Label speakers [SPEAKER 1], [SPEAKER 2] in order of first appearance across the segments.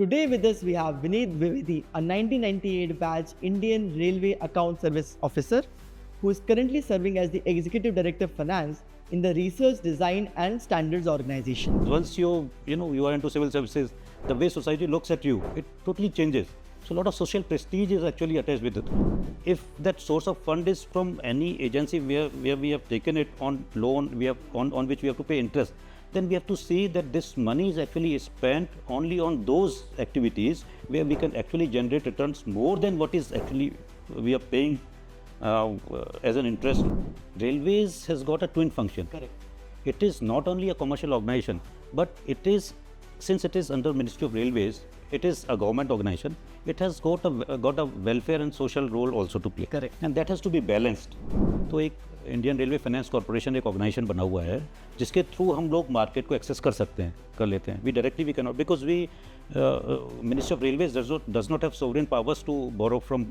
[SPEAKER 1] Today with us we have Vineet Vivedi, a 1998 batch Indian Railway Account Service Officer who is currently serving as the Executive Director of Finance in the Research Design and Standards Organization.
[SPEAKER 2] Once you are into civil services, the way society looks at you, it totally changes. So a lot of social prestige is actually attached with it. If that source of fund is from any agency where we have taken it on loan, we have on which we have to pay interest, then we have to see that this money is actually spent only on those activities where we can actually generate returns more than what is actually we are paying as an interest. Railways has got a twin function.
[SPEAKER 1] Correct.
[SPEAKER 2] It is not only a commercial organization, but it is, since it is under Ministry of Railways, it is a government organization. It has got a welfare and social role also to play.
[SPEAKER 1] Correct.
[SPEAKER 2] And that has to be balanced. तो एक Indian railway finance corporation एक organisation बना हुआ है जिसके through हम लोग market को एक्सेस कर सकते हैं, कर लेते हैं. We directly we can not, because we ministry of railways does not have sovereign powers to borrow from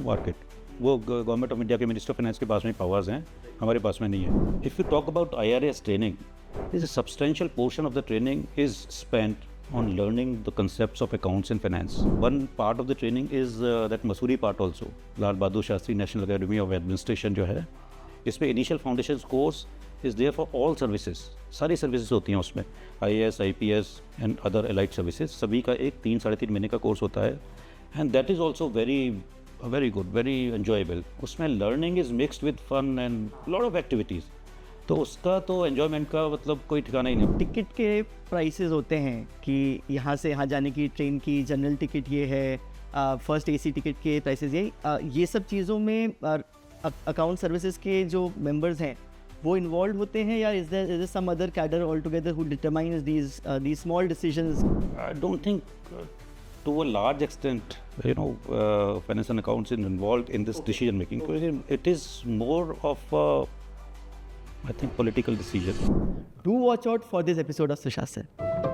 [SPEAKER 2] market. वो गवर्नमेंट ऑफ इंडिया के मिनिस्टर ऑफ फाइनेंस के पास में पावर्स हैं, हमारे पास में नहीं है. If you talk about IRAS training, this a substantial portion of the training is spent on learning the concepts of accounts and finance. One part of the training is that Masuri part also, Lal Bahadur Shastri National Academy of Administration जो है, इसमें initial foundations course is there for all services. सारी services होती हैं उसमें, IAS, IPS and other allied services. सभी का एक 3-3.5 महीने का कोर्स होता है. And that is also very good, very enjoyable. उसमें learning is mixed with fun and lot of activities. तो उसका तो एन्जॉयमेंट का मतलब कोई ठिकाना ही नहीं.
[SPEAKER 1] टिकट के प्राइसेस होते हैं कि यहाँ से यहाँ जाने की ट्रेन की जनरल टिकट ये है, फर्स्ट AC टिकट के प्राइसेस ये सब चीज़ों में अकाउंट सर्विसेज के जो मेंबर्स हैं वो इन्वॉल्व होते हैं, या is there some other cadre all together who determines these small decisions?
[SPEAKER 2] I don't think to a large extent, finance and accounts is involved in this decision making. It is more of I think political decision.
[SPEAKER 1] Do watch out for this episode of Sushasana.